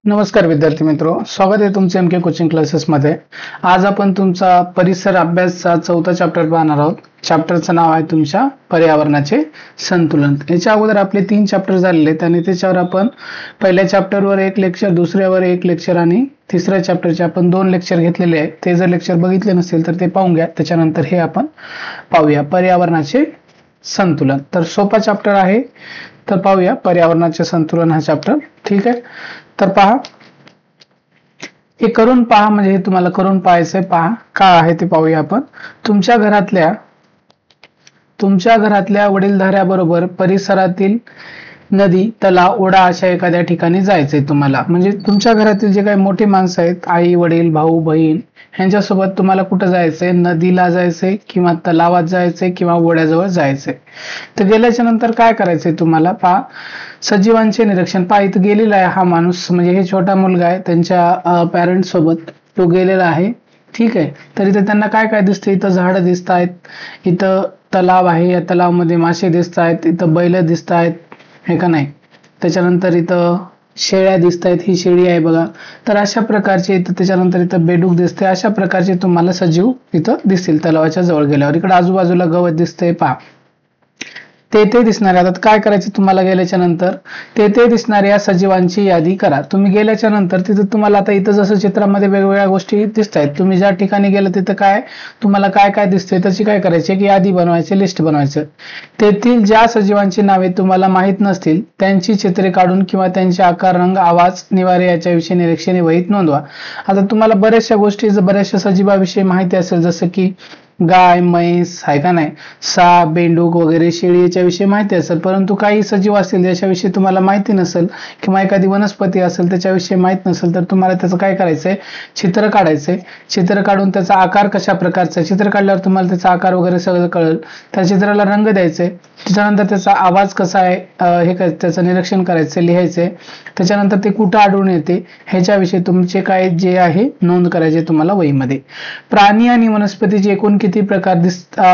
नमस्कार विद्यार्थी मित्रो, स्वागत आहे तुमचे एमके कोचिंग क्लासेस मध्ये। आज आपण तुमचा परिसर अभ्यासचा चौथा चॅप्टर पाहणार आहोत। चॅप्टरचं नाव आहे तुमच्या पर्यावरणाचे संतुलन। याच्या अगोदर आपले 3 चॅप्टर झालेले आहेत आणि त्याच्यावर आपण पहिल्या चॅप्टरवर एक लेक्चर, दुसऱ्यावर एक लेक्चर आणि तिसऱ्या चॅप्टरचे आपण 2 लेक्चर घेतलेले आहेत। ते जर लेक्चर बघितले नसेल तर ते पाहून घ्या। त्याच्यानंतर हे आपण पाहूया पर्यावरणाचे संतुलन। तर सोपा चॅप्टर आहे, तर पाहूया पर्यावरणाचे संतुलन हा चॅप्टर। ठीक आहे, तर पहा, हे करून पहा, म्हणजे हे तुम्हाला करून पाहायचंय। पहा का आहे ते पाहूया आपण। तुमच्या घरातल्या वडीलधाऱ्याबरोबर परिसरातील नदी, तलाव, ओढा अशा एखाद्या ठिकाणी जायचंय तुम्हाला। म्हणजे तुमच्या घरातील जे काही मोठे माणसं आहेत, आई वडील भाऊ बहीण, यांच्यासोबत तुम्हाला कुठं जायचंय? नदीला जायचंय किंवा तलावात जायचंय किंवा ओढ्याजवळ जायचंय। तर गेल्याच्या नंतर काय करायचंय तुम्हाला? पहा, सजीवांचे निरीक्षण। पहा, इथं गेलेला आहे हा माणूस, म्हणजे हे छोटा मुलगा आहे, त्यांच्या पॅरेंट्स सोबत तो गेलेला आहे। ठीक आहे, तर इथे त्यांना काय काय दिसतं? इथं झाडं दिसत आहेत, इथं तलाव आहे, या तलावामध्ये मासे दिसत आहेत, इथं बैल दिसत आहेत, हे का नाही? त्याच्यानंतर इथं शेळ्या दिसत आहेत, ही शेळी आहे बघा। तर अशा प्रकारचे इथं, त्याच्यानंतर इथं बेडूक दिसते। अशा प्रकारचे तुम्हाला सजीव इथं दिसतील तलावाच्या जवळ गेल्यावर। इकडे आजूबाजूला गवत दिसतंय पहा, ते दिसणारे। आता काय करायचं तुम्हाला? गेल्याच्या नंतर ते दिसणाऱ्या सजीवांची यादी करा। तुम्ही गेल्याच्या नंतर तिथं तुम्हाला, आता इथं जसं चित्रामध्ये वेगवेगळ्या गोष्टी दिसत आहेत, तुम्ही ज्या ठिकाणी गेलं तिथं काय तुम्हाला काय काय दिसतंय त्याची काय करायची? एक यादी बनवायची, लिस्ट बनवायचं। तेथील ज्या सजीवांची नावे तुम्हाला माहीत नसतील त्यांची चित्रे काढून किंवा त्यांचे आकार, रंग, आवाज, निवारे याच्याविषयी निरीक्षणे वहीत नोंदवा। आता तुम्हाला बऱ्याचशा गोष्टी, बऱ्याचशा सजीवाविषयी माहिती असेल, जसं की गाय, म्हैस, आहे का नाही, साप, बेंडूक वगैरे, शेळी याच्याविषयी माहिती असेल, परंतु काही सजीव असतील ज्याच्याविषयी तुम्हाला माहिती नसेल किंवा एखादी वनस्पती असेल त्याच्याविषयी माहित नसेल, तर तुम्हाला त्याचं काय करायचंय? चित्र काढायचंय। चित्र काढून त्याचा आकार कशा प्रकारचा, चित्र काढल्यावर तुम्हाला त्याचा आकार वगैरे सगळं कळेल। त्या चित्राला रंग द्यायचे, त्याच्यानंतर त्याचा आवाज कसा आहे हे त्याचं निरीक्षण करायचं, लिहायचंय। त्याच्यानंतर ते कुठं आढळून येते ह्याच्याविषयी तुमचे काय जे आहे नोंद करायचे तुम्हाला वहीमध्ये। प्राणी आणि वनस्पतीचे एकूण किती प्रकार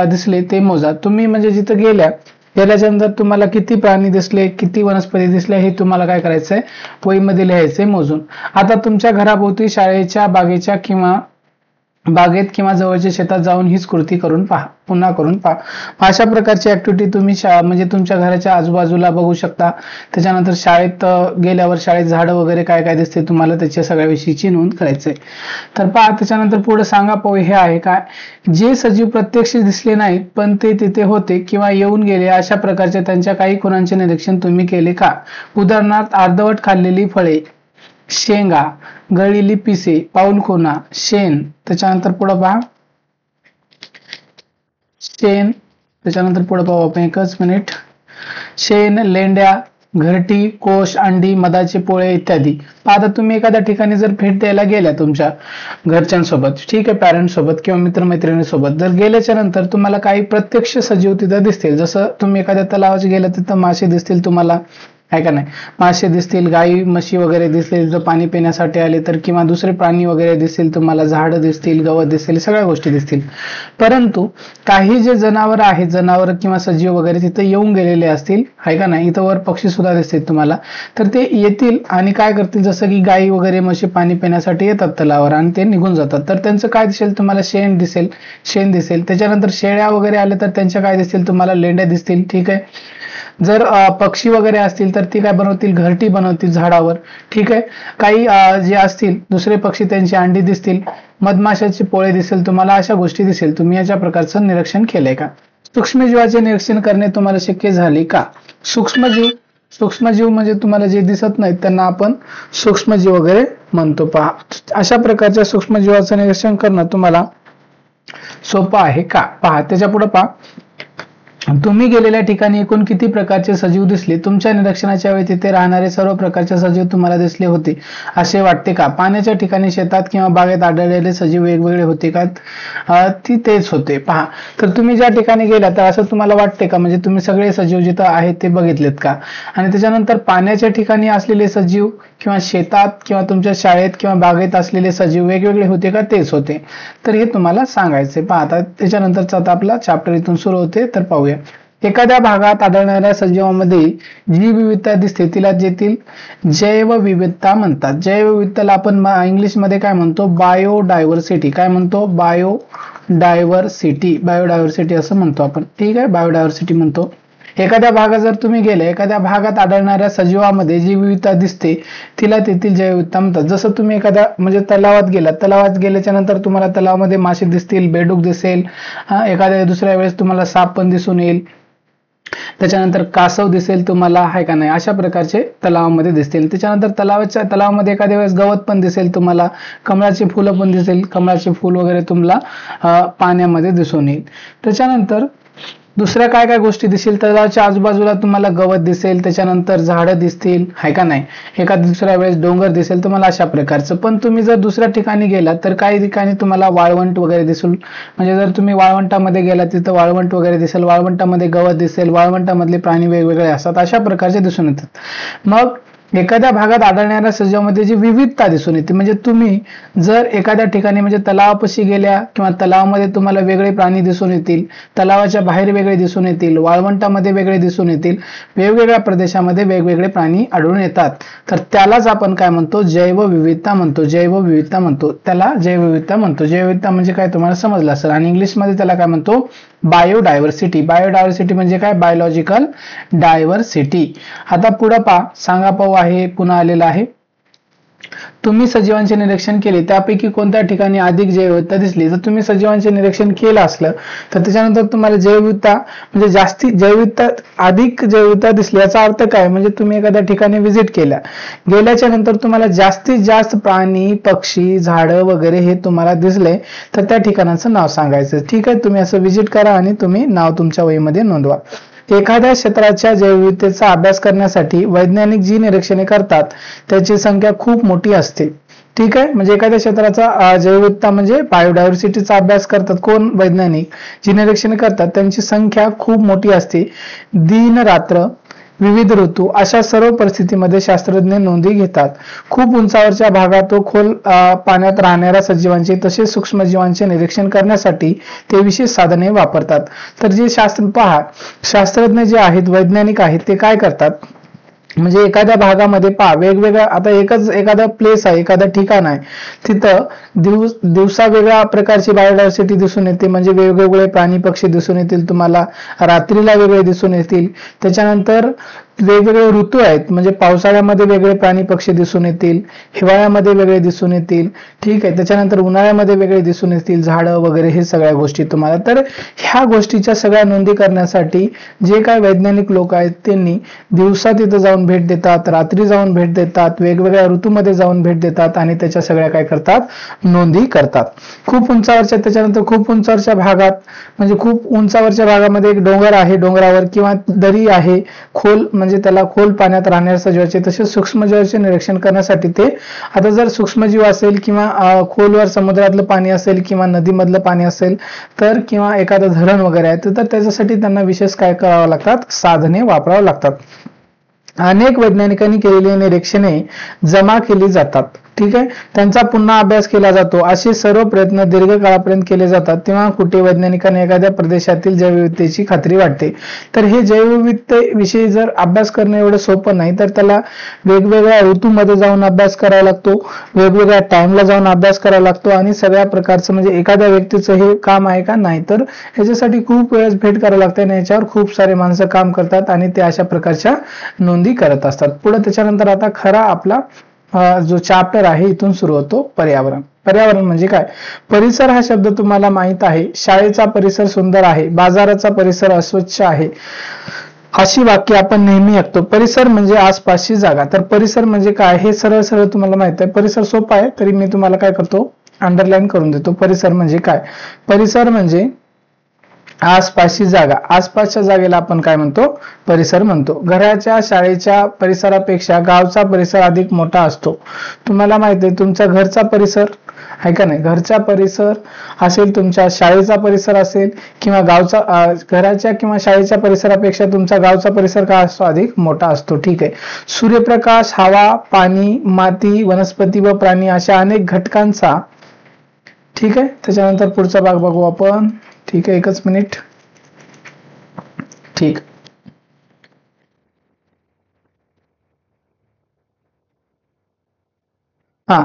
दिसले ते मोजा। तुम्ही म्हणजे जिथं गेल्याच्या नंतर तुम्हाला किती प्राणी दिसले, किती वनस्पती दिसल्या, हे तुम्हाला काय करायचंय? वहीमध्ये लिहायचंय मोजून। आता तुमच्या घराभोवती, शाळेच्या बागेत किंवा जवळच्या शेतात जाऊन हीच कृती करून पहा, पुन्हा करून पहा। अशा प्रकारची ऍक्टिव्हिटी तुम्ही म्हणजे तुमच्या घराच्या आजूबाजूला बघू शकता। त्याच्यानंतर शाळेत गेल्यावर शाळेत झाडं वगैरे काय काय दिसते तुम्हाला त्याच्या सगळ्याविषयीची नोंद करायचंय। तर पहा, त्याच्यानंतर पुढे सांगा पाहू, हे आहे काय? जे सजीव प्रत्यक्ष दिसले नाहीत पण ते तिथे होते किंवा येऊन गेले, अशा प्रकारच्या त्यांच्या काही खुणांचे निरीक्षण तुम्ही केले का? उदाहरणार्थ, अर्धवट खाल्लेली फळे, शेंगा, गळलेली पिसे, पाऊलखुणा, शेण। त्याच्यानंतर पुढे पहा, शेण, त्याच्यानंतर पुढे पाहू आपण, एकच मिनिट, शेण, लेंड्या, घरटी, कोश, अंडी, मधाचे पोळे इत्यादी। आता तुम्ही एखाद्या ठिकाणी जर भेट द्यायला गेल्या तुमच्या घरच्यांसोबत, ठीक आहे, पॅरेंट्स सोबत किंवा मित्रमैत्रिणीसोबत जर गेल्याच्या नंतर तुम्हाला काही प्रत्यक्ष सजीव तिथं दिसतील। जसं तुम्ही एखाद्या तलावात गेला तिथं मासे दिसतील तुम्हाला, आहे का नाही, मासे दिसतील, गाई म्हशी वगैरे दिसतील तिथं पाणी पिण्यासाठी आले तर, किंवा दुसरे प्राणी वगैरे दिसतील तुम्हाला, झाडं दिसतील, गवत दिसतील, सगळ्या गोष्टी दिसतील। परंतु काही जे जनावर आहेत, जनावर किंवा सजीव वगैरे तिथं येऊन गेलेले असतील, आहे का नाही, इथं वर पक्षी सुद्धा दिसतील तुम्हाला, तर ते येतील आणि काय करतील? जसं की गाई वगैरे म्हशी पाणी पिण्यासाठी येतात तलावावर आणि ते निघून जातात, तर त्यांचं काय दिसेल तुम्हाला? शेण दिसेल। त्याच्यानंतर शेळ्या वगैरे आले तर त्यांच्या काय दिसतील तुम्हाला? लेंड्या दिसतील। ठीक आहे, जर पक्षी वगैरे असतील तर ती काय बनवतील? घरटी बनवतील झाडावर। ठीक आहे, काही जे असतील दुसरे पक्षी त्यांची अंडी दिसतील, मधमाशाचे पोळे दिसेल तुम्हाला, अशा गोष्टी दिसेल। तुम्ही याच्या प्रकारचं निरीक्षण केलंय का? सूक्ष्मजीवाचे निरीक्षण करणे तुम्हाला शक्य झाले का? सूक्ष्मजीव म्हणजे तुम्हाला जे दिसत नाहीत त्यांना आपण सूक्ष्मजीव वगैरे म्हणतो। पहा, अशा प्रकारच्या सूक्ष्मजीवाचं निरीक्षण करणं तुम्हाला सोपं आहे का? पहा, त्याच्या पुढे पहा, तुम्ही गेलेल्या ठिकाणी एकूण किती प्रकारचे सजीव दिसले? तुमच्या निरीक्षणाच्या वेळी तिथे राहणारे सर्व प्रकारचे सजीव तुम्हाला दिसले होते असे वाटते का? पाण्याच्या ठिकाणी, शेतात किंवा बागेत आढळलेले सजीव वेगवेगळे होते का? ती तेच होते। पहा, तर तुम्ही ज्या ठिकाणी गेला तर असं तुम्हाला वाटते का? म्हणजे तुम्ही सगळे सजीव जिथं आहेत ते बघितलेत का? आणि त्याच्यानंतर पाण्याच्या ठिकाणी असलेले सजीव किंवा शेतात किंवा तुमच्या शाळेत किंवा बागेत असलेले सजीव वेगवेगळे होते का? तेच होते। तर हे तुम्हाला सांगायचे। पहा, आता त्याच्यानंतरचा आता आपला चॅप्टर इथून सुरू होते, तर पाहूया। एखाद्या भागात आढळणाऱ्या सजीवांमध्ये जी विविधता दिसते तिला जेथील जैवविविधता म्हणतात. जैवविविधतेला आपण इंग्लिशमध्ये काय म्हणतो? बायोडायव्हर्सिटी. काय म्हणतो? बायोडायव्हर्सिटी असं म्हणतो आपण. ठीक आहे, बायोडायव्हर्सिटी म्हणतो. एखाद्या भागात जर तुम्ही गेले, एखाद्या भागात आढळणाऱ्या सजीवामध्ये जी विविधता दिसते तिला तेथील जैवविविधता म्हणतात. जसं तुम्ही एखाद्या म्हणजे तलावात गेल्याच्या नंतर तुम्हाला तलावामध्ये मासे दिसतील, बेडूक दिसेल, एखाद्या दुसऱ्या वेळेस तुम्हाला साप पण दिसून येईल, त्याच्यानंतर कासव दिसेल तुम्हाला, आहे का नाही, अशा प्रकारचे तलावामध्ये दिसतील. त्याच्यानंतर तलावामध्ये एखाद्या वेळेस गवत पण दिसेल तुम्हाला, कमळाची फुलं पण दिसेल, कमळाचे फुल वगैरे तुम्हाला पाण्यामध्ये दिसून येईल. त्याच्यानंतर दुसऱ्या काय काय गोष्टी दिसतील? तलावाच्या आजूबाजूला तुम्हाला गवत दिसेल, त्याच्यानंतर झाडं दिसतील, आहे का नाही, एखाद्या दुसऱ्या वेळेस डोंगर दिसेल तुम्हाला, अशा प्रकारचं. पण तुम्ही जर दुसऱ्या ठिकाणी गेलात तर काही ठिकाणी तुम्हाला वाळवंट वगैरे दिसेल. म्हणजे जर तुम्ही वाळवंटामध्ये गेलात तिथं वाळवंट वगैरे दिसेल, वाळवंटामध्ये गवत दिसेल, वाळवंटामधले प्राणी वेगवेगळे असतात, अशा प्रकारचे दिसून येतात. मग एखाद्या भागात आढळणाऱ्या सजीवांमध्ये जी विविधता दिसून येते, म्हणजे तुम्ही जर एखाद्या ठिकाणी म्हणजे तलावापाशी गेल्या किंवा तलावामध्ये तुम्हाला वेगळे प्राणी दिसून येतील, तलावाच्या बाहेर वेगळे दिसून येतील, वाळवंटामध्ये वेगळे दिसून येतील, वेगवेगळ्या प्रदेशामध्ये वेगवेगळे प्राणी आढळून येतात, तर त्यालाच आपण काय म्हणतो? जैवविविधता म्हणतो. जैवविविधता म्हणतो, त्याला जैवविविधता म्हणतो. जैवविविधता म्हणजे काय तुम्हाला समजलं असेल. आणि इंग्लिशमध्ये त्याला काय म्हणतो? बायोडायव्हर्सिटी. बायोडायव्हर्सिटी म्हणजे काय? Biological diversity. आता पुढे पहा, सांगा पाहू आहे पुन्हा आलेला आहे. तुम्ही सजीवांचे निरीक्षण केले त्यापैकी कोणत्या ठिकाणी अधिक जैवविविधता दिसली? जर तुम्ही सजीवांचे निरीक्षण केलं असलं तर त्याच्यानंतर तुम्हाला जैवविविधता म्हणजे जास्ती जैवविविधता अधिक जैवविविधता दिसली, याचा अर्थ काय? म्हणजे तुम्ही एखाद्या ठिकाणी व्हिजिट गेल्याच्या नंतर तुम्हाला जास्तीत जास्त प्राणी, पक्षी, झाडं वगैरे हे तुम्हाला दिसले तर त्या ठिकाणाचं नाव सांगायचं. ठीक आहे, तुम्ही असं व्हिजिट करा आणि तुम्ही नाव तुमच्या वहीमध्ये नोंदवा. एखाद्या क्षेत्राच्या जैवविविधतेचा अभ्यास करण्यासाठी वैज्ञानिक जी निरीक्षणे करतात त्याची संख्या खूप मोठी असते. ठीक आहे, म्हणजे एखाद्या क्षेत्राचा जैवविविधता म्हणजे बायोडायव्हर्सिटीचा अभ्यास करतात कोण? वैज्ञानिक. जी निरीक्षणे करतात त्यांची संख्या खूप मोठी असते. दिन रात्र, विविध ऋतू अशा सर्व परिस्थितीमध्ये शास्त्रज्ञ नोंदी घेतात. खूप उंचावरच्या भागात व खोल पाण्यात राहणाऱ्या सजीवांचे तसेच सूक्ष्मजीवांचे निरीक्षण करण्यासाठी ते विशेष साधने वापरतात. तर जे शास्त्रज्ञ जे आहेत, वैज्ञानिक आहेत, ते काय करतात? म्हणजे एखाद्या भागामध्ये वेगवेगळ्या, आता एखादा प्लेस आहे, एखादं ठिकाण आहे, तिथं दिवसा वेगळ्या प्रकारची बायोडायव्हर्सिटी दिसून येते, म्हणजे वेगवेगळे प्राणी पक्षी दिसून येतील तुम्हाला, रात्रीला वेगळे दिसून येतील. त्याच्यानंतर वेगवेगळे ऋतू आहेत, म्हणजे पावसाळ्यामध्ये वेगळे प्राणी पक्षी दिसून येतील, हिवाळ्यामध्ये वेगळे दिसून येतील. ठीक आहे, त्याच्यानंतर उन्हाळ्यामध्ये वेगळे दिसून येतील, झाडं वगैरे, हे सगळ्या गोष्टी तुम्हाला. तर ह्या गोष्टीच्या सगळ्या नोंदी करण्यासाठी जे काय वैज्ञानिक लोक आहेत त्यांनी दिवसा तिथं जाऊन भेट देतात, रात्री जाऊन भेट देतात, वेगवेगळ्या ऋतूमध्ये जाऊन भेट देतात आणि त्याच्या सगळ्या काय करतात? नोंदी करतात. त्याच्यानंतर खूप उंचावरच्या भागात, म्हणजे खूप उंचावरच्या भागामध्ये एक डोंगर आहे, डोंगरावर किंवा दरी आहे, खोल म्हणजे त्याला खोल पाण्यात राहणाऱ्या सजीवाचे तसेच सूक्ष्मजीवाचे निरीक्षण करण्यासाठी ते, आता जर सूक्ष्मजीव असेल किंवा खोलवर समुद्रातलं पाणी असेल किंवा नदीमधलं पाणी असेल तर, किंवा एखादं धरण वगैरे आहे तर त्याच्यासाठी त्यांना विशेष काय करावं लागतात? साधने वापरावं लागतात. अनेक वैज्ञानिकांनी केलेली निरीक्षणे जमा केली जातात. ठीक आहे, त्यांचा पुन्हा अभ्यास केला जातो. असे सर्व प्रयत्न दीर्घकाळापर्यंत केले जातात तेव्हा कुठे वैज्ञानिकांना एखाद्या प्रदेशातील जैवविविधतेची खात्री वाटते. तर हे जैवविविधतेविषयी जर अभ्यास करणं एवढं सोपं नाही, तर त्याला वेगवेगळ्या ऋतूमध्ये जाऊन अभ्यास करावा लागतो, वेगवेगळ्या टाइमला जाऊन अभ्यास करावा लागतो आणि सगळ्या प्रकारचं म्हणजे एखाद्या व्यक्तीचं हे काम आहे का? नाही. तर ह्याच्यासाठी खूप वेळेस भेट करावं लागते आणि याच्यावर खूप सारे माणसं काम करतात आणि ते अशा प्रकारच्या नोंदी करत असतात. पुढे त्याच्यानंतर आता खरा आपला जो चॅप्टर आहे इथून सुरू होतो पर्यावरण. पर्यावरण म्हणजे काय? परिसर हा शब्द तुम्हाला माहित आहे. शाळेचा परिसर सुंदर आहे, बाजाराचा परिसर अस्वच्छ आहे, अशी वाक्य आपण नेहमी ऐकतो. परिसर म्हणजे आसपासची जागा. तर परिसर म्हणजे काय हे सरळ सरळ तुम्हाला माहित आहे. परिसर सोपा आहे तरी मी तुम्हाला काय करतो? अंडरलाईन करून देतो. परिसर म्हणजे काय? परिसर म्हणजे आसपासची जागा. आसपासच्या जागेला आपण काय म्हणतो? परिसर म्हणतो. घराच्या, शाळेच्या परिसरापेक्षा गावचा परिसर अधिक मोठा असतो. तुम्हाला माहिती आहे तुमच्या घरचा परिसर आहे का नाही, घरचा परिसर असेल, तुमच्या शाळेचा परिसर असेल किंवा गावचा, घराच्या किंवा शाळेच्या परिसरापेक्षा तुमचा गावचा परिसर काय असतो? अधिक मोठा असतो. ठीक आहे, सूर्यप्रकाश, हवा, पाणी, माती, वनस्पती व प्राणी अशा अनेक घटकांचा, ठीक आहे, त्याच्यानंतर पुढचा भाग बघू आपण. ठीक आहे, एकच मिनिट. ठीक. हा,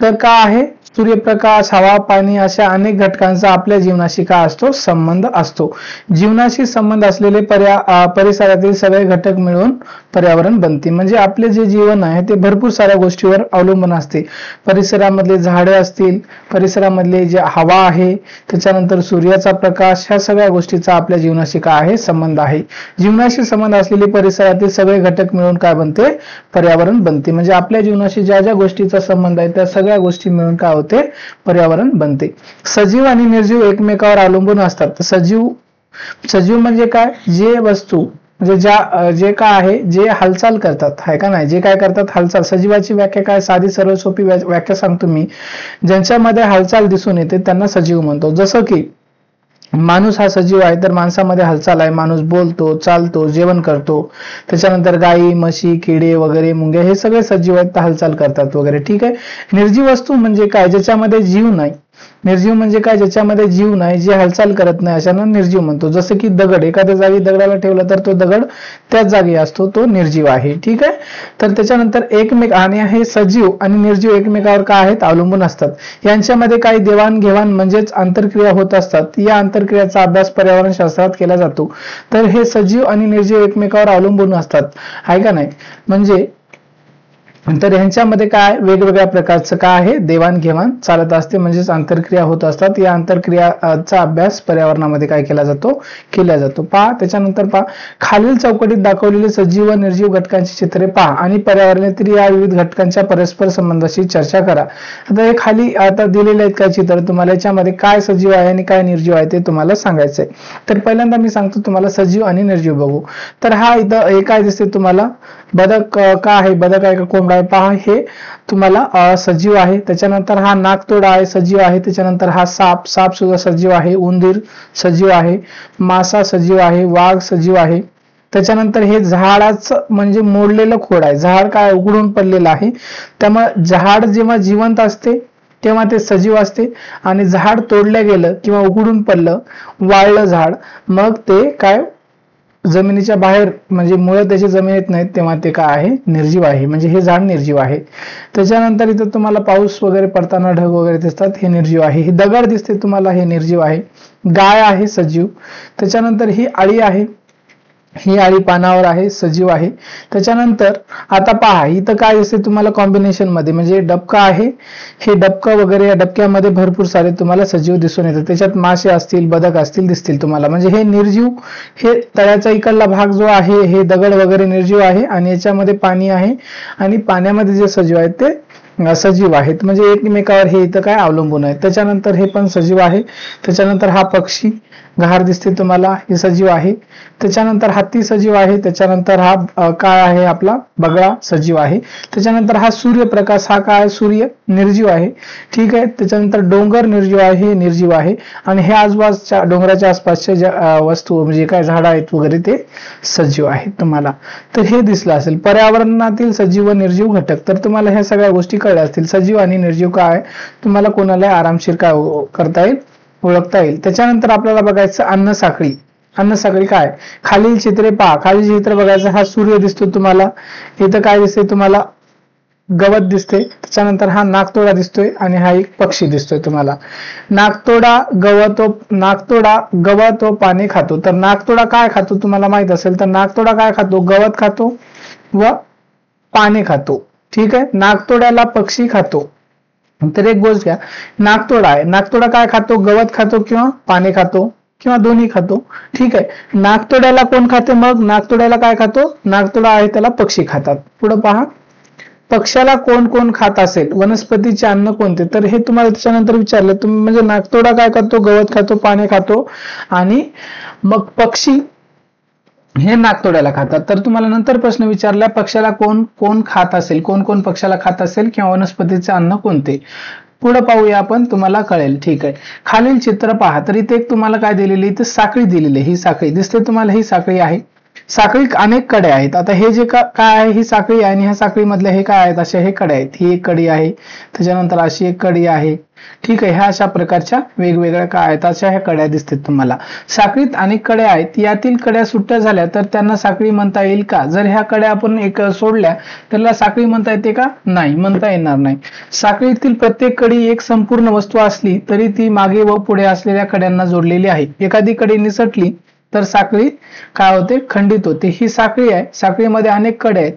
तर काय आहे, सूर्यप्रकाश, हवा, पाणी अशा अनेक घटकांचा आपल्या जीवनाशी काय असतो, संबंध असतो. जीवनाशी संबंध असलेले परिसरातील सगळे घटक मिळून पर्यावरण बनते. म्हणजे आपले जे जीवन आहे ते भरपूर साऱ्या गोष्टीवर अवलंबून असते. परिसरामधले झाडे असतील, परिसरामधले जे हवा आहे, त्याच्यानंतर सूर्याचा प्रकाश, ह्या सगळ्या गोष्टीचा आपल्या जीवनाशी काय आहे, संबंध आहे. जीवनाशी संबंध असलेले परिसरातील सगळे घटक मिळून काय बनते, पर्यावरण बनते. म्हणजे आपल्या जीवनाशी ज्या ज्या गोष्टीचा संबंध आहे त्या सगळ्या गोष्टी मिळून काय होते, पर्यावरण बनते. सजीव आणि निर्जीव एकमेकावर अवलंबून असतात. सजीव म्हणजे काय, जे वस्तू म्हणजे जे काय आहे, जे हालचाल करतात, आहे का नाही, जे काय करतात, हालचाल. सजीवाची व्याख्या काय, साधी सरळ सोपी व्याख्या सांगतो मी. ज्यांच्यामध्ये हालचाल दिसून येते त्यांना सजीव म्हणतो. जसं की माणूस हा सजीव आहे, तर माणसामध्ये हालचाल आहे, माणूस बोलतो, चालतो, जेवण करतो. त्याच्यानंतर गायी, म्हशी, किडे वगैरे, मुंग्या, हे सगळे सजीव आहेत, हालचाल करतात वगैरे. ठीक आहे. निर्जीव वस्तू म्हणजे काय, ज्याच्यामध्ये जीव नाही. निर्जीव म्हणजे काय, ज्याच्यामध्ये जीव नाही, जे हालचाल करत नाही, अशांना निर्जीव म्हणतो. जसं की दगड, एखाद्या जागी दगडाला ठेवला तर तो दगड त्याच जागी असतो, तो निर्जीव आहे. ठीक आहे. तर त्याच्यानंतर आणि हे सजीव आणि निर्जीव एकमेकावर काय आहेत, अवलंबून असतात. यांच्यामध्ये काही देवाणघेवाण म्हणजेच आंतरक्रिया होत असतात. या आंतरक्रियाचा अभ्यास पर्यावरण शास्त्रात केला जातो. तर हे सजीव आणि निर्जीव एकमेकावर अवलंबून असतात, आहे का नाही. म्हणजे तर ह्यांच्यामध्ये काय वेगवेगळ्या प्रकारचं काय आहे, देवाणघेवाण चालत असते, म्हणजेच आंतरक्रिया होत असतात. या आंतरक्रियाचा अभ्यास पर्यावरणामध्ये काय केला जातो. पहा त्याच्यानंतर पहा, खालील चौकटीत दाखवलेले सजीव व निर्जीव घटकांची चित्रे पहा आणि पर्यावरणातील या विविध घटकांच्या परस्पर संबंधाशी चर्चा करा. आता हे खाली आता दिलेले आहेत काय चित्र, तुम्हाला याच्यामध्ये काय सजीव आहे आणि काय निर्जीव आहे ते तुम्हाला सांगायचंय. तर पहिल्यांदा मी सांगतो तुम्हाला सजीव आणि निर्जीव बघू. तर हा इथं हे काय दिसते तुम्हाला, बदक का आहे, बदक आहे का कोंबडा आहे, पहा हे तुम्हाला सजीव आहे. त्याच्यानंतर हा नाकतोडा आहे, सजीव आहे. त्याच्यानंतर हा साप सुद्धा सजीव आहे. उंदीर सजीव आहे. मासा सजीव आहे. वाघ सजीव आहे. त्याच्यानंतर हे झाडाचं म्हणजे मोडलेलं खोड आहे, झाड काय उघडून पडलेलं आहे, त्यामुळे झाड जेव्हा जिवंत असते तेव्हा ते सजीव असते, आणि झाड तोडलं गेलं किंवा उघडून पडलं, वाळलं झाड, मग ते काय जमिनीच्या बाहेर म्हणजे मुळं त्याची जमिनीत नाहीत, तेव्हा ते काय आहे, निर्जीव आहे. म्हणजे हे झाड निर्जीव आहे. त्याच्यानंतर इथं तुम्हाला पाऊस वगैरे पडताना ढग वगैरे दिसतात, हे निर्जीव आहे. ही दगड दिसते तुम्हाला, हे निर्जीव आहे. गाय आहे सजीव. त्याच्यानंतर ही आळी आहे, ही आळी पानावर आहे, सजीव आहे. त्याच्यानंतर आता पहा इथं काय दिसते तुम्हाला कॉम्बिनेशन मध्ये, म्हणजे डबका आहे, हे डबकं वगैरे, या डबक्यामध्ये भरपूर सारे तुम्हाला सजीव दिसून येतात. त्याच्यात मासे असतील, बदक असतील दिसतील तुम्हाला. म्हणजे हे निर्जीव, हे तळ्याचा इकडला भाग जो आहे हे दगड वगैरे निर्जीव आहे, आणि याच्यामध्ये पाणी आहे, आणि पाण्यामध्ये जे सजीव आहेत ते सजीव आहेत. म्हणजे एकमेकावर हे इथं काय अवलंबून आहे. त्याच्यानंतर हे पण सजीव आहे. त्याच्यानंतर हा पक्षी घार दिसते तुम्हाला, हे सजीव आहे. त्याच्यानंतर हत्ती सजीव आहे. त्याच्यानंतर हा काय आहे आपला बगळा सजीव आहे. त्याच्यानंतर हा सूर्यप्रकाश, हा काय सूर्य निर्जीव आहे. ठीक आहे. त्याच्यानंतर डोंगर निर्जीव आहे, हे निर्जीव आहे. आणि हे आसपासच्या डोंगराच्या आसपासच्या ज्या वस्तू म्हणजे काय झाडं आहेत वगैरे ते सजीव आहेत तुम्हाला. तर हे दिसलं असेल पर्यावरणातील सजीव व निर्जीव घटक. तर तुम्हाला ह्या सगळ्या गोष्टी कळल्या असतील. सजीव आणि निर्जीव काय तुम्हाला कोणाला आरामशीर काय करता येईल, ओळखता येईल. त्याच्यानंतर आपल्याला बघायचं अन्न साखळी. अन्न साखळी काय, खालील चित्रे पहा. खालील चित्र बघायचं, हा सूर्य दिसतो तुम्हाला, इथं काय दिसते तुम्हाला, गवत दिसते. त्याच्यानंतर हा नाकतोडा दिसतोय, आणि हा एक पक्षी दिसतोय तुम्हाला. नाकतोडा गवत व पाने खातो. तर नाकतोडा काय खातो तुम्हाला माहित असेल, तर नाकतोडा काय खातो, गवत खातो व पाने खातो. ठीक आहे. नाकतोड्याला पक्षी खातो. तर एक गोष्ट घ्या, नाकतोडा आहे, नाकतोडा काय खातो, गवत खातो किंवा पाने खातो किंवा दोन्ही खातो. ठीक आहे. नाकतोड्याला कोण खाते, मग नाकतोड्याला काय खातो, नाकतोडा आहे त्याला पक्षी खातात. पुढे पहा, पक्ष्याला कोण कोण खात असेल, वनस्पतीचे अन्न कोणते, तर हे तुम्हाला त्याच्यानंतर विचारले तुम्ही. म्हणजे नाकतोडा काय करतो, गवत खातो, पाने खातो, आणि मग पक्षी हे नाकतोड्याला खातात. तर तुम्हाला नंतर प्रश्न विचारला, पक्षाला कोण कोण खात असेल, कोण कोण पक्षाला खात असेल किंवा वनस्पतीचे अन्न कोणते. पुढे पाहूया आपण, तुम्हाला कळेल. ठीक आहे. खालील चित्र पहा. तर इथे एक तुम्हाला काय दिलेली, इथे साखळी दिलेली, ही साखळी दिसते तुम्हाला, ही साखळी आहे. साखळीत अनेक कडे आहेत. आता हे जे काय आहे, ही साखळी आहे आणि ह्या साखळीमधल्या हे काय आहेत, अशा हे कडे आहेत. ही एक कडी आहे, त्याच्यानंतर अशी एक कडी आहे. ठीक आहे, ह्या अशा प्रकारच्या वेगवेगळ्या काय आहेत, अशा ह्या कड्या दिसतात तुम्हाला. साखळीत अनेक कड्या आहेत, यातील कड्या सुट्ट्या झाल्या तर त्यांना साखळी म्हणता येईल का? जर ह्या कड्या आपण एक सोडल्या त्याला साखळी म्हणता येते का? नाही, म्हणता येणार नाही. साखळीतील प्रत्येक कडी एक संपूर्ण वस्तू असली तरी ती मागे व पुढे असलेल्या कड्यांना जोडलेली आहे. एखादी कडी निसटली तर साखळी काय होते, खंडित होते. ही साखळी आहे, साखळीमध्ये अनेक कडे आहेत.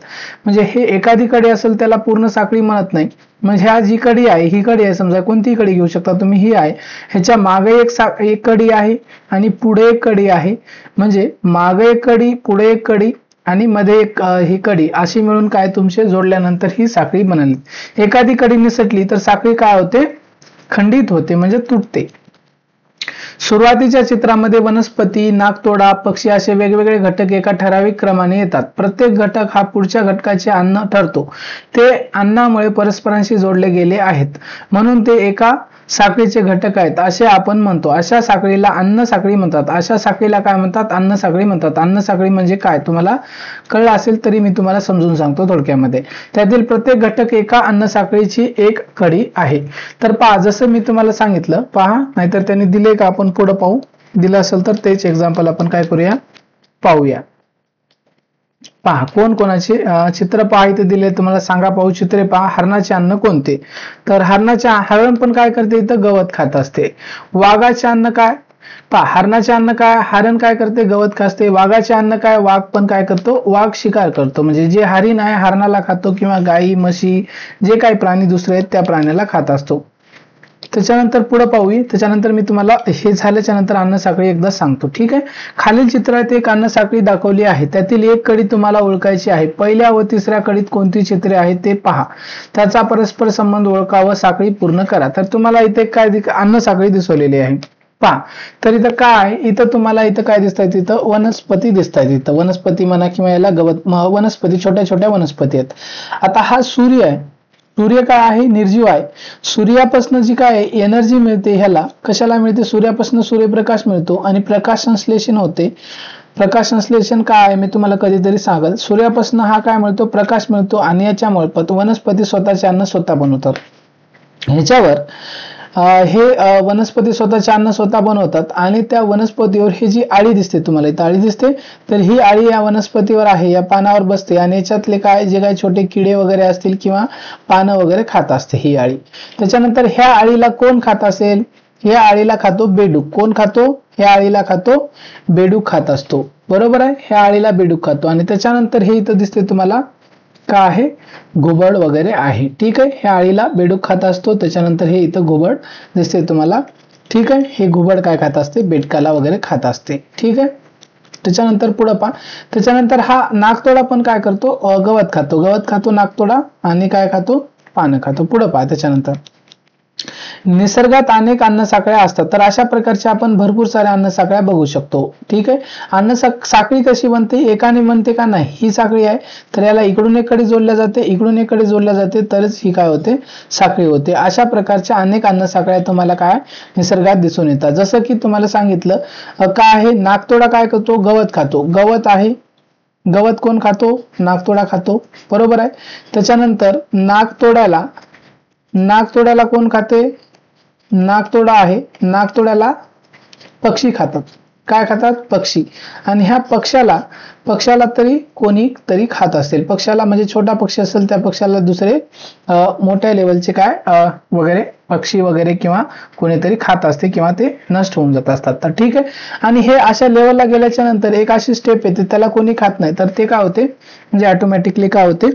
म्हणजे हे एखादी कडी असेल त्याला पूर्ण साखळी म्हणत नाही. म्हणजे ह्या जी कडी आहे, ही कडी आहे, समजा कोणती कडी घेऊ शकता तुम्ही, ही आहे, ह्याच्या मागे एक कडी आहे आणि पुढे एक कडी आहे. म्हणजे मागे एक कडी, पुढे एक कडी आणि मध्ये एक ही कडी, अशी मिळून काय तुमचे जोडल्यानंतर ही साखळी बनली. एखादी कडी निसटली तर साखळी काय होते, खंडित होते, म्हणजे तुटते. सुरुवातीच्या चित्रामध्ये वनस्पती, नाकतोडा, पक्षी असे वेगवेगळे घटक एका ठराविक क्रमाने येतात. प्रत्येक घटक हा पुढच्या घटकाचे अन्न ठरतो. ते अन्नामुळे परस्परांशी जोडले गेले आहेत, म्हणून ते एका साखळीचे घटक आहेत असे आपण म्हणतो. अशा साखळीला अन्न साखळी म्हणतात. अशा साखळीला काय म्हणतात, अन्न साखळी म्हणतात. अन्न साखळी म्हणजे काय तुम्हाला कळलं असेल तरी मी तुम्हाला समजून सांगतो थोडक्यामध्ये. त्यातील प्रत्येक घटक एका अन्न साखळीची एक कडी आहे. तर पहा, जसं मी तुम्हाला सांगितलं, पहा, नाहीतर त्यांनी दिले का, आपण पुढे पाहू. दिलं असेल तर तेच एक्झाम्पल आपण काय करूया, पाहूया. पहा, कोण कोणाचे चित्र पहा इथे दिले, तुम्हाला सांगा पाहू. चित्रे पहा. हरणाचे अन्न कोणते? तर हरण पण काय करते, इथं गवत खात असते. वाघाचे अन्न काय? पहा, हरणाचे अन्न काय, हरण काय करते, गवत खाते. वाघाचे अन्न काय, वाघ पण काय करतो, वाघ शिकार करतो. म्हणजे जे हरिण आहे हरणाला खातो, किंवा गाई म्हशी जे काही प्राणी दुसरे आहेत त्या प्राण्याला खात असतो. त्याच्यानंतर पुढे पाहूया. त्याच्यानंतर मी तुम्हाला हे झाल्याच्या नंतर अन्न साखळी एकदा सांगतो. ठीक आहे. खालील चित्रात एक अन्न साखळी दाखवली आहे, त्यातील एक कडी तुम्हाला ओळखायची आहे. पहिल्या व तिसऱ्या कडीत कोणती चित्रे आहेत ते पहा, त्याचा परस्पर संबंध ओळखा व साखळी पूर्ण करा. तर तुम्हाला इथे काय अन्न साखळी दिसवलेली आहे पहा. तर इथं काय आहे, इथं तुम्हाला इथं काय दिसत आहेत, इथं वनस्पती दिसत आहेत. इथं वनस्पती म्हणा किंवा याला गवत, वनस्पती, छोट्या छोट्या वनस्पती आहेत. आता हा सूर्य आहे. सूर्य काय आहे, निर्जीव आहे. सूर्यापासून जी काय एनर्जी मिळते, ह्याला कशाला मिळते, सूर्यापासून सूर्यप्रकाश मिळतो आणि प्रकाश संश्लेषण होते. प्रकाश संश्लेषण काय आहे मी तुम्हाला कधीतरी सांगेल. सूर्यापासून हा काय मिळतो, प्रकाश मिळतो आणि याच्यामुळे वनस्पती स्वतःचे अन्न स्वतः बनवतात. ह्याच्यावर हे वनस्पती स्वतःचे अन्न स्वतः बनवतात आणि त्या वनस्पतीवर ही जी आळी दिसते, तुम्हाला इथं आळी दिसते, तर ही आळी या वनस्पतीवर आहे, या पानावर बसते आणि याच्यातले काय जे काही छोटे किडे वगैरे असतील किंवा पानं वगैरे खात असते ही आळी. त्याच्यानंतर ह्या आळीला कोण खात असेल, या आळीला खातो बेडूक. कोण खातो, ह्या आळीला खातो बेडूक खात असतो, बरोबर आहे. ह्या आळीला बेडूक खातो. आणि त्याच्यानंतर हे इथं दिसते तुम्हाला काय आहे, घुबड वगैरे आहे. ठीक आहे. ह्या आळीला बेडूक खात असतो. त्याच्यानंतर हे इथं घुबड दिसते तुम्हाला. ठीक आहे. हे घुबड काय खात असते, बेडकाला वगैरे खात असते. ठीक आहे. त्याच्यानंतर पुढे पहा. त्याच्यानंतर हा नाकतोडा पण काय करतो, गवत खातो. गवत खातो नाकतोडा आणि काय खातो, पानं खातो. पुढे पहा. त्याच्यानंतर निसर्गात अनेक अन्न साखळ्या असतात. तर अशा प्रकारच्या आपण भरपूर साऱ्या अन्न साखळ्या बघू शकतो. ठीक आहे. अन्न साखळी कशी बनते, एकाने बनते का, नाही. ही साखळी आहे तर याला इकडून एक कडे जोडल्या जाते, इकडून एक कडे जोडल्या जाते, तरच ही काय होते, साखळी होते. अशा प्रकारच्या अनेक अन्न साखळ्या तुम्हाला काय निसर्गात दिसून येतात. जसं की तुम्हाला सांगितलं काय आहे, नाकतोडा काय करतो, गवत खातो. गवत आहे, गवत कोण खातो, नाकतोडा खातो, बरोबर आहे. त्याच्यानंतर नाकतोड्याला कोण खाते, नाकतोडा आहे, नाकतोड्याला पक्षी खातात. काय खातात, पक्षी. आणि ह्या पक्षाला तरी कोणी तरी खात असेल. पक्षाला म्हणजे छोटा पक्षी असेल त्या पक्षाला दुसरे मोठ्या लेवलचे काय वगैरे पक्षी वगैरे किंवा कोणीतरी खात असते किंवा ते नष्ट होऊन जात असतात. तर ठीक आहे. आणि हे अशा लेवलला गेल्याच्या नंतर एक अशी स्टेप येते त्याला कोणी खात नाही, तर ते काय होते, म्हणजे ऑटोमॅटिकली काय होते,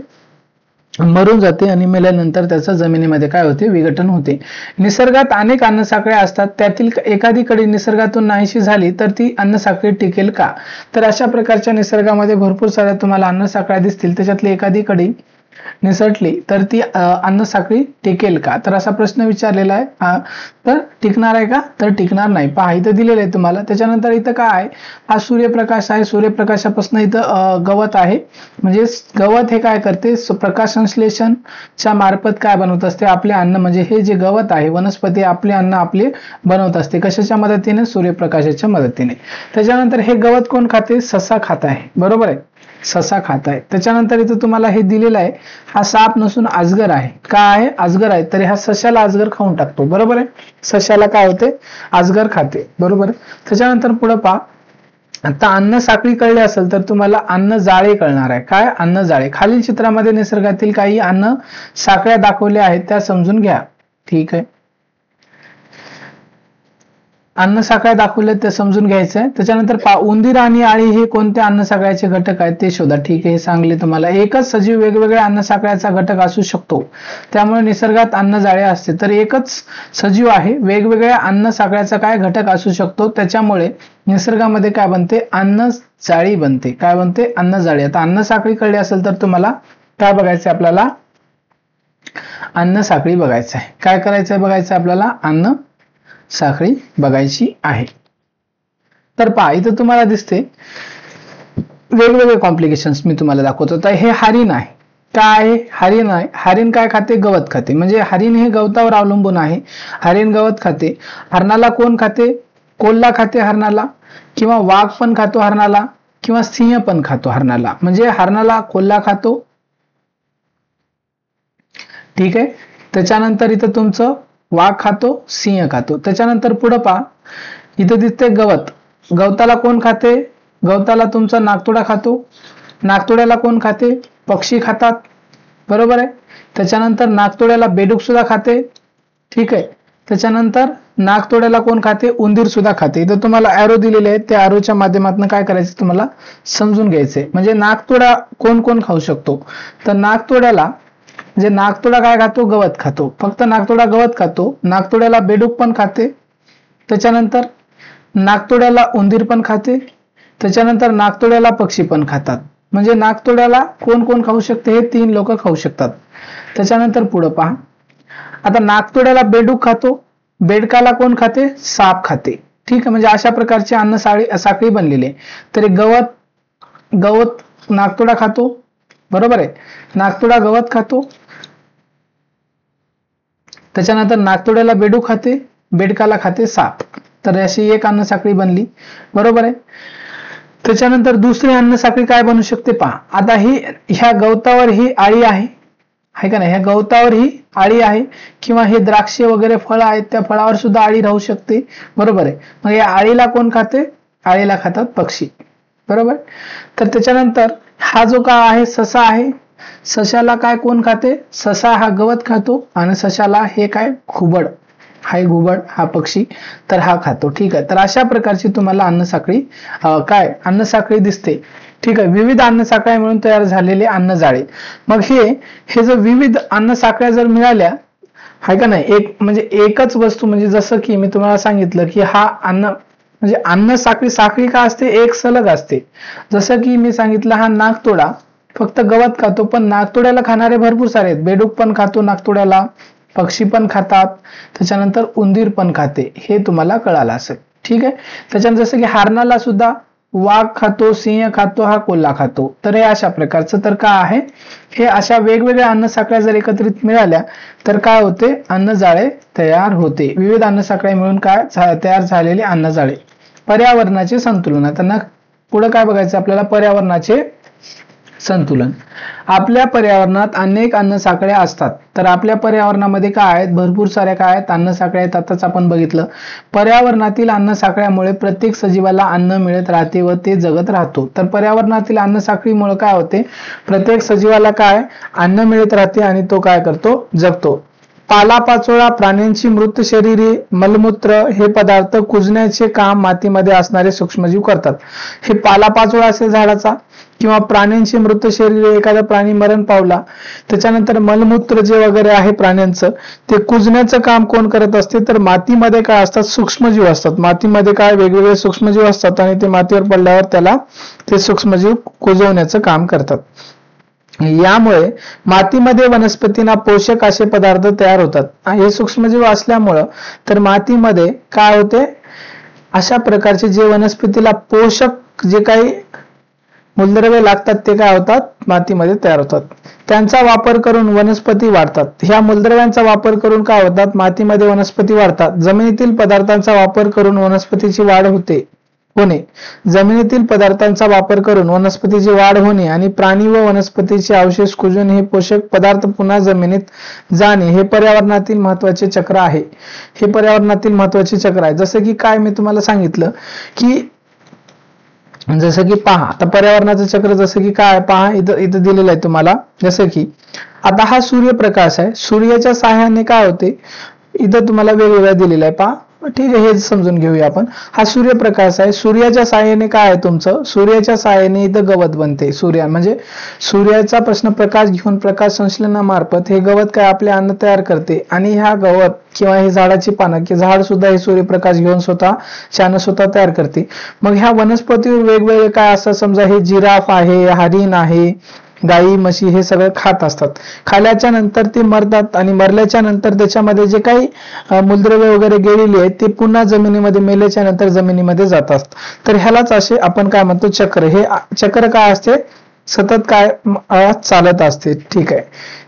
मरून जाते आणि मेल्यानंतर त्याचं जमिनीमध्ये काय होते, विघटन होते. निसर्गात अनेक अन्नसाखळ्या असतात, त्यातील एखादी कडी निसर्गातून नाहीशी झाली तर ती अन्नसाखळी टिकेल का. तर अशा प्रकारच्या निसर्गामध्ये भरपूर साऱ्या तुम्हाला अन्नसाखळ्या दिसतील, त्याच्यातली एखादी कडी निसटली तर ती अन्न साखळी टिकेल का, तर असा प्रश्न विचारलेला आहे. तर टिकणार आहे का, तर टिकणार नाही. पहा इथं दिलेलं आहे तुम्हाला. त्याच्यानंतर इथं काय आहे, हा सूर्यप्रकाश आहे. सूर्यप्रकाशापासून इथं गवत आहे. म्हणजे गवत हे काय करते, प्रकाश संश्लेषणच्या मार्फत काय बनवत असते, आपले अन्न. म्हणजे हे जे गवत आहे, वनस्पती आपले अन्न आपले बनवत असते. कशाच्या मदतीने, सूर्यप्रकाशाच्या मदतीने. त्याच्यानंतर हे गवत कोण खाते, ससा खात आहे. बरोबर आहे, ससा खात आहे. त्याच्यानंतर इथं तुम्हाला हे दिलेलं आहे, हा साप नसून अजगर आहे. काय आहे, अजगर आहे. तरी हा सशाला अजगर खाऊन टाकतो. बरोबर आहे, सशाला काय होते, अजगर खाते. बरोबर आहे. त्याच्यानंतर पुढे पहा, आता अन्न साखळी कळली असेल तर तुम्हाला अन्न जाळे कळणार आहे. काय, अन्न जाळे. खालील चित्रामध्ये निसर्गातील काही अन्न साखळ्या दाखवल्या आहेत, त्या समजून घ्या. ठीक आहे, अन्न साखळ्या दाखवल्या ते समजून घ्यायचं आहे. त्याच्यानंतर उंदीर आणि आळी हे कोणत्या अन्न साखळ्याचे घटक आहेत ते शोधा. ठीक आहे, हे सांगले तुम्हाला. एकच सजीव वेगवेगळ्या अन्न साखळ्याचा घटक असू शकतो, त्यामुळे निसर्गात अन्न जाळे असते. तर एकच सजीव आहे, वेगवेगळ्या अन्न साखळ्याचा काय घटक असू शकतो, त्याच्यामुळे निसर्गामध्ये काय बनते, अन्न जाळी बनते. काय बनते, अन्न जाळी. आता अन्न साखळी कळली असेल तर तुम्हाला काय बघायचं, आपल्याला अन्न साखळी बघायचं आहे. काय करायचं आहे, बघायचं आपल्याला अन्न साखळी बघायची आहे. तर पहा इथं तुम्हाला दिसते वेगवेगळे कॉम्प्लिकेशन्स मी तुम्हाला दाखवतो. तर हे हरिण आहे. काय आहे, हरिण आहे. हरिण काय खाते, गवत खाते. म्हणजे हरिण हे गवतावर अवलंबून आहे. हरिण गवत खाते. हरणाला कोण खाते, कोल्हा खाते हरणाला, किंवा वाघ पण खातो हरणाला, किंवा सिंह पण खातो हरणाला. म्हणजे हरणाला कोल्हा खातो. ठीक आहे. त्याच्यानंतर इथं तुमचं वाघ खातो, सिंह खातो. त्याच्यानंतर पुढे पहा, इथं दिसते गवत. गवताला कोण खाते, गवताला तुमचा नागतोडा खातो. नागतोड्याला कोण खाते, पक्षी खातात. बरोबर आहे. त्याच्यानंतर नागतोड्याला बेडूक सुद्धा खाते. ठीक आहे. त्याच्यानंतर नागतोड्याला कोण खाते, उंदीर सुद्धा खाते. इथं तुम्हाला ॲरो दिलेले आहेत, त्या ॲरोच्या माध्यमातून काय करायचं तुम्हाला समजून घ्यायचंय. म्हणजे नागतोडा कोण कोण खाऊ शकतो, तर नागतोड्याला, म्हणजे नागतोडा काय खातो, गवत खातो. फक्त नागतोडा गवत खातो. नागतोड्याला बेडूक पण खाते. त्याच्यानंतर नागतोड्याला उंदीर पण खाते. त्याच्यानंतर नागतोड्याला पक्षी पण खातात. म्हणजे नागतोड्याला कोण कोण खाऊ शकते, हे 3 लोक खाऊ शकतात. त्याच्यानंतर पुढे पहा, आता नागतोड्याला बेडूक खातो, बेडकाला कोण खाते, साप खाते. ठीक आहे. म्हणजे अशा प्रकारची अन्न साखळी बनलेली आहे. तरी गवत नागतोडा खातो. बरोबर आहे, नागतोडा गवत खातो. त्याच्यानंतर नागतोड्याला बेडूक खाते, बेडकाला खाते साप. तर अशी एक अन्न साखळी बनली. बरोबर आहे. त्याच्यानंतर दुसरी अन्न साखळी काय बनू शकते पहा. आता ह्या गवतावर ही आळी आहे का नाही, ह्या गवतावर ही आळी आहे, किंवा हे द्राक्षे वगैरे फळं आहेत, त्या फळावर सुद्धा आळी राहू शकते. बरोबर आहे. मग या आळीला कोण खाते, आळीला खातात पक्षी. बरोबर. तर त्याच्यानंतर हा जो काय आहे, ससा आहे. सशाला काय कोण खाते, ससा हा गवत खातो, आणि सशाला हे काय, घुबड, हा घुबड, हा पक्षी, तर हा खातो. ठीक आहे. तर अशा प्रकारची तुम्हाला अन्न साखळी अन्न साखळी दिसते. ठीक आहे. विविध अन्न साखळ्या मिळून तयार झालेले अन्न जाळे. मग हे जर विविध अन्न साखळ्या जर मिळाल्या, आहे का नाही, म्हणजे एकच वस्तू, म्हणजे जसं की मी तुम्हाला सांगितलं की हा म्हणजे अन्न साखळी का असते, एक सलग असते. जसं की मी सांगितलं, हा नागतोडा फक्त गवत खातो, पण नागतोड्याला खाणारे भरपूर सारे आहेत. बेडूक पण खातो नागतोड्याला, पक्षी पण खातात, त्याच्यानंतर उंदीर पण खाते. हे तुम्हाला कळालं असेल. ठीक आहे. त्याच्यानंतर जसं की हरणाला सुद्धा वाघ खातो, सिंह खातो, हा कोल्हा खातो. तर हे अशा प्रकारचं, तर काय आहे, हे अशा वेगवेगळ्या अन्न साखळ्या जर एकत्रित मिळाल्या तर काय होते, अन्न जाळे तयार होते. विविध अन्न साखळ्या मिळून काय तयार झालेले अन्न जाळे. पर्यावरणाचे संतुलन. आता पुढे काय बघायचं आपल्याला, पर्यावरणाचे संतुलन. आपल्या पर्यावरणात अनेक अन्न साखळ्या असतात. तर आपल्या पर्यावरणामध्ये काय आहेत, भरपूर साऱ्या काय आहेत, अन्न साखळ्या आहेत. आताच आपण बघितलं. पर्यावरणातील अन्न साखळ्यामुळे प्रत्येक सजीवाला अन्न मिळत राहते व ते जगत राहतो. तर पर्यावरणातील अन्न साखळीमुळे काय होते, प्रत्येक सजीवाला काय अन्न मिळत राहते, आणि तो काय करतो, जगतो. पालापाचोळा, प्राण्यांची मृत शरीरे, मलमूत्र हे पदार्थ कुजण्याचे काम मातीमध्ये असणारे सूक्ष्मजीव करतात. हे पालापाचोळा असेल झाडाचा, किंवा प्राण्यांची मृत शरीरे, एखादा प्राणी मरण पावला, त्याच्यानंतर मलमूत्र जे वगैरे आहे प्राण्यांचं, ते कुजण्याचं काम कोण करत असते, तर मातीमध्ये काय असतात, सूक्ष्मजीव असतात. मातीमध्ये काय वेगवेगळे सूक्ष्मजीव असतात, आणि ते मातीवर पडल्यावर त्याला ते सूक्ष्मजीव कुजवण्याचं काम करतात. यामुळे मातीमध्ये वनस्पतींना पोषक असे पदार्थ तयार होतात। हे सूक्ष्मजीव असल्यामुळं तर मातीमध्ये काय होते, अशा प्रकारचे जे वनस्पतीला पोषक जे काही मूलद्रव्ये लागतात ते काय होतात, मातीमध्ये तयार होतात। त्यांचा वापर करून वनस्पती वाढतात। ह्या मूलद्रव्यांचा वापर करून काय होतात, मातीमध्ये वनस्पती वाढतात। जमिनीतील पदार्थांचा वापर करून वनस्पतीची वाढ होणे, जमिनीतील पदार्थांचा वापर करून वनस्पतीची वाढ होणे आणि प्राणी व वनस्पतीचे अवशेष कुजून हे पोषक पदार्थ पुन्हा जमिनीत जाणे हे पर्यावरणातील महत्वाचे चक्र आहे। हे पर्यावरणातील महत्वाचे चक्र आहे। जसं की काय मी तुम्हाला सांगितलं की जसं की पहा, आता पर्यावरणाचं चक्र जसं की काय पहा, इथं दिलेलं आहे तुम्हाला। जसं की आता हा सूर्यप्रकाश आहे, सूर्याच्या सहाय्याने काय होते, इथं तुम्हाला वेगवेगळं दिलेलं आहे पहा, ठीक आहे, हेच समजून घेऊया आपण। हा सूर्यप्रकाश आहे, सूर्याच्या सहाय्याने काय आहे तुमचं, सूर्याच्या सहाय्याने इथं गवत बनते। म्हणजे सूर्याचा प्रश्न प्रकाश घेऊन प्रकाश संश्लेषणामार्फत हे गवत काय आपले अन्न तयार करते आणि ह्या गवत किंवा हे झाडाची पानं की झाड सुद्धा हे सूर्यप्रकाश घेऊन स्वतः तयार करते। मग ह्या वनस्पतीवर वेगवेगळे काय असतात, समजा हे जिराफ आहे, हरिण आहे, गाई म्हशी हे सगळं खात असतात। खाल्याच्या नंतर ते मरतात आणि मरल्याच्या नंतर त्याच्यामध्ये जे काही मूलद्रव्य वगैरे गेलेली आहेत ते पुन्हा जमिनीमध्ये मेल्याच्या नंतर जमिनीमध्ये जातात। तर ह्यालाच असे आपण काय म्हणतो, चक्र। हे चक्र काय असते, सतत काय चालत असते, ठीक आहे।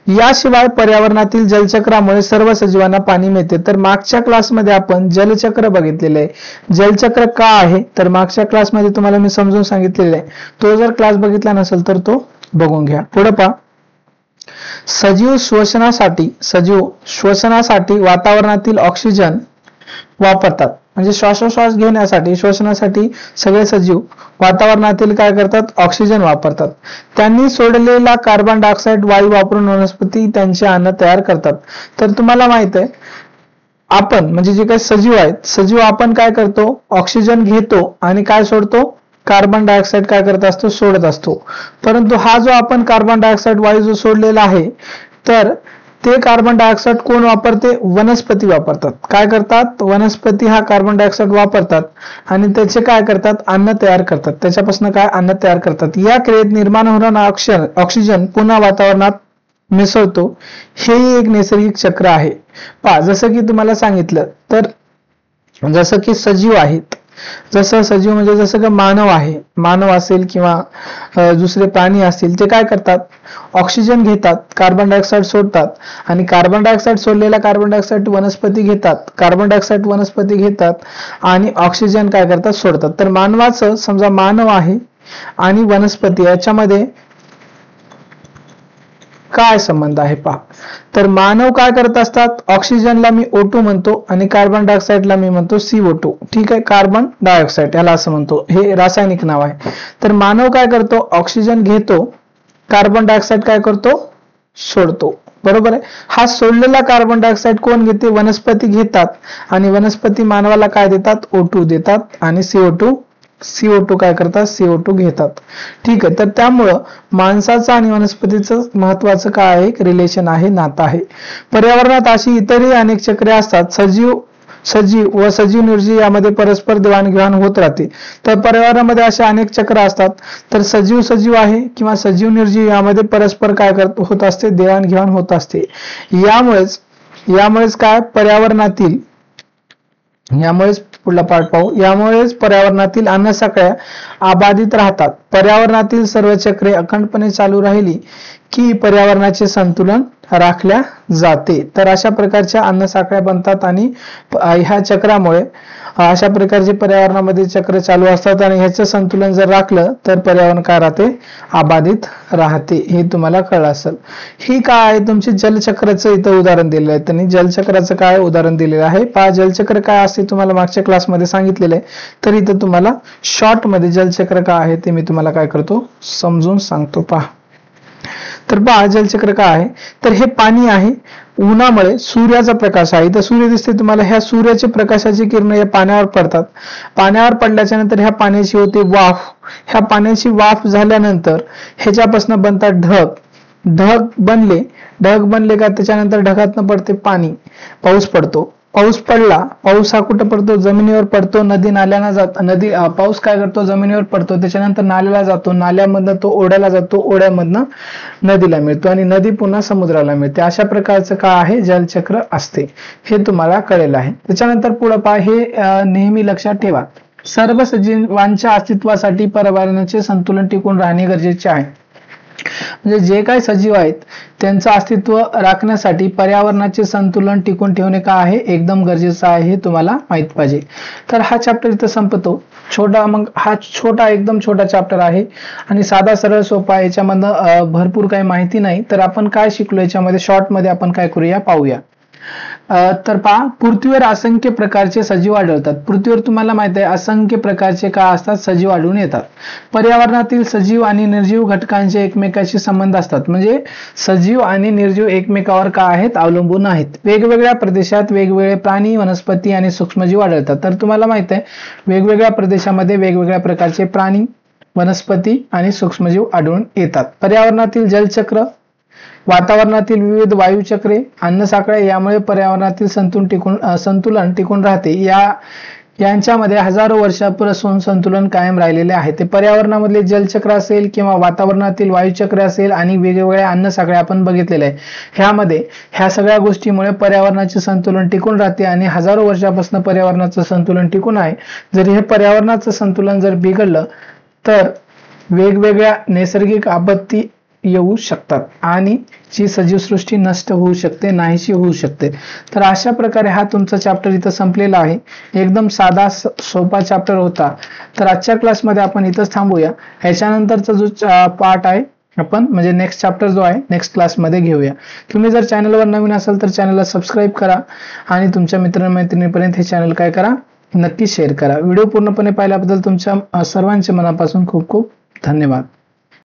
याशिवाय पर्यावरणातील जलचक्रामुळे सर्व सजीवांना पाणी मिळते। तर मागच्या क्लासमध्ये आपण जलचक्र बघितलेले आहे। जलचक्र का आहे तर मागच्या क्लासमध्ये तुम्हाला मी समजून सांगितलेलं आहे। तो जर क्लास बघितला नसेल तर तो बघून घ्या। पुढे पहा, सजीव श्वसनासाठी वातावरणातील ऑक्सिजन वापरतात। म्हणजे श्वासोश्वास घेण्यासाठी, श्वसनासाठी सगळे सजीव वातावरणातील काय करतात, ऑक्सिजन वापरतात। त्यांनी सोडलेला कार्बन डायऑक्साईड वायू वापरून वनस्पती त्यांचे अन्न तयार करतात। तर तुम्हाला माहित आहे, आपण म्हणजे जे काही सजीव आहेत, सजीव आपण काय करतो, ऑक्सिजन घेतो आणि काय सोडतो, कार्बन डायऑक्साईड काय करत असतो, सोडत असतो। परंतु हा जो आपण कार्बन डायऑक्साईड वायू जो सोडलेला आहे, तर ते कार्बन डायऑक्साईड कोण वापरते, वनस्पती वापरतात। काय करतात, वनस्पती हा कार्बन डायऑक्साईड वापरतात आणि त्याचे काय करतात, अन्न तयार करतात। त्याच्यापासून काय अन्न तयार करतात। या क्रियेत निर्माण होणारा ऑक्सिजन पुन्हा वातावरणात मिसळतो। हे एक नैसर्गिक चक्र आहे। पहा, जसं की तुम्हाला सांगितलं, तर जसं की सजीव आहेत, जसं सजीव म्हणजे जसं की मानव आहे, मानव असेल किंवा दुसरे प्राणी असतील, ते काय करतात, ऑक्सिजन घेतात, कार्बन डायऑक्साईड सोडतात आणि कार्बन डायऑक्साईड सोडलेला कार्बन डायऑक्साईड वनस्पती घेतात, कार्बन डायऑक्साईड वनस्पती घेतात आणि ऑक्सिजन काय करतात, सोडतात। तर मानवाचं समजा मानव आहे आणि वनस्पती याच्यामध्ये काय संबंध आहे पहा। तर मानव काय करत असतात, ऑक्सिजनला मी O2 म्हणतो आणि कार्बन डायऑक्साईडला मी म्हणतो CO2, ठीक आहे, कार्बन डायऑक्साईड याला असं म्हणतो, हे रासायनिक नाव आहे। तर मानव काय करतो, ऑक्सिजन घेतो, कार्बन डायऑक्साईड काय करतो, सोडतो, बरोबर आहे। हा सोडलेला कार्बन डायऑक्साईड कोण घेते, वनस्पती घेतात आणि वनस्पती मानवाला काय देतात, O2 देतात आणि CO2 काय करतात, CO2 घेतात, ठीक आहे। तर त्यामुळं माणसाचं आणि वनस्पतीचं महत्वाचं काय आहे, एक रिलेशन आहे, नातं आहे। पर्यावरणात अशी इतरही अनेक चक्रे असतात। सजीव व सजीव निर्जीव यामध्ये परस्पर देवाणघेवाण होत राहते। तर पर्यावरणामध्ये असे अनेक चक्र असतात। तर सजीव आहे किंवा सजीव निर्जीव यामध्ये परस्पर काय होत असते, देवाणघेवाण होत असते। यामुळेच काय पर्यावरणातील, यामुळेच पुढला पार्ट पाहू, यामुळेच पर्यावरणातील अन्न साखळ्या अबाधित राहतात। पर्यावरणातील सर्व चक्रे अखंडपणे चालू राहिली की पर्यावरणाचे संतुलन राखल्या जाते। तर अशा प्रकारच्या अन्न साखळ्या बनतात आणि ह्या चक्रामुळे अशा प्रकारचे पर्यावरणामध्ये चक्र चालू असतात आणि ह्याचं संतुलन जर राखलं तर पर्यावरण काय राहते, अबाधित राहते। हे तुम्हाला कळलं असेल। ही काय आहे, तुमचे जलचक्राचं इथं उदाहरण दिलेलं आहे। त्यांनी जलचक्राचं काय उदाहरण दिलेलं आहे पहा। जलचक्र काय असते तुम्हाला मागच्या क्लासमध्ये सांगितलेलं आहे, तर इथं तुम्हाला शॉर्ट मध्ये जलचक्र काय आहे ते मी तुम्हाला काय करतो, समजून सांगतो पहा। तर पहा, जलचक्र काय आहे, तर हे पाणी आहे, उन्हामुळे सूर्याचा प्रकाश आहे, इथं सूर्य दिसते तुम्हाला, ह्या सूर्याच्या प्रकाशाची किरण या पाण्यावर पडतात। पाण्यावर पडल्याच्या नंतर ह्या पाण्याची होते वाफ, ह्या पाण्याची वाफ झाल्यानंतर ह्याच्यापासून बनतात ढग बनले का त्याच्यानंतर ढगातनं पडते पाणी, पाऊस पडतो। पाऊस पडला, पाऊस हा कुठं पडतो? जमिनीवर पडतो, नदी नाल्याला जातो, पाऊस काय करतो? जमिनीवर पडतो, त्याच्यानंतर नाल्याला जातो, नाल्यामधनं तो ओढ्याला जातो, ओढ्यामधनं नदीला मिळतो आणि नदी पुन्हा समुद्राला मिळते. अशा प्रकारचं काय आहे? जलचक्र असते. हे तुम्हाला कळेल आहे. त्याच्यानंतर पुढे पहा, हे नेहमी लक्षात ठेवा, सर्व सजीवांच्या अस्तित्वासाठी पर्यावरणाचे संतुलन टिकून राहणे गरजेचे आहे. म्हणजे जे काही सजीव आहेत त्यांचं अस्तित्व राखण्यासाठी पर्यावरणाचे संतुलन टिकून ठेवणे काय आहे? एकदम गरजेचं आहे. हे तुम्हाला माहित पाहिजे. तर हा चॅप्टर इथं संपतो. हा एकदम छोटा चॅप्टर आहे आणि साधा सरळ सोपा. याच्यामधनं भरपूर काही माहिती नाही. तर आपण काय शिकलो याच्यामध्ये शॉर्ट मध्ये आपण काय करूया पाहूया. तर पहा, पृथ्वीवर असंख्य प्रकारचे सजीव आढळतात. पृथ्वीवर तुम्हाला माहित आहे असंख्य प्रकारचे काय असतात? सजीव आढळून येतात. पर्यावरणातील सजीव आणि निर्जीव घटकांचे एकमेकांशी संबंध असतात. म्हणजे सजीव आणि निर्जीव एकमेकावर काय आहेत? अवलंबून आहेत. वेगवेगळ्या प्रदेशात वेगवेगळे प्राणी, वनस्पती आणि सूक्ष्मजीव आढळतात. तर तुम्हाला माहित आहे वेगवेगळ्या प्रदेशामध्ये वेगवेगळ्या प्रकारचे प्राणी, वनस्पती आणि सूक्ष्मजीव आढळून येतात. पर्यावरणातील जलचक्र, वातावरणातील विविध वायुचक्रे, अन्नसाखळ्या यामुळे पर्यावरणातील संतुलन टिकून राहते. यांच्यामध्ये हजारो वर्षापासून संतुलन कायम राहिलेले आहे. ते पर्यावरणामधले जलचक्र असेल किंवा वातावरणातील वायुचक्र असेल आणि वेगवेगळ्या अन्नसाखळ्या आपण बिघडलेल्या आहे. ह्या सगळ्या गोष्टीमुळे पर्यावरणाचे संतुलन टिकून राहते आणि हजारो वर्षापासून पर्यावरणाचं संतुलन टिकून आहे. जर हे पर्यावरणाचं संतुलन जर बिघडलं तर वेगवेगळ्या नैसर्गिक आपत्ती येऊ शकतात आणि जी सजीवसृष्टी नष्ट होऊ शकते, नाहीशी होऊ शकते. तर अशा प्रकारे हा तुमचा चॅप्टर इथं संपलेला आहे. एकदम साधा सोपा चॅप्टर होता. तर आजच्या क्लासमध्ये आपण इथंच थांबूया. ह्याच्यानंतरचा जो पार्ट आहे आपण म्हणजे नेक्स्ट चॅप्टर जो आहे नेक्स्ट क्लासमध्ये घेऊया. तुम्ही जर चॅनलवर नवीन असाल तर चॅनलला सबस्क्राईब करा आणि तुमच्या मित्रमैत्रिणीपर्यंत हे चॅनल काय करा? नक्की शेअर करा. व्हिडिओ पूर्णपणे पाहिल्याबद्दल तुमच्या सर्वांचे मनापासून खूप खूप धन्यवाद.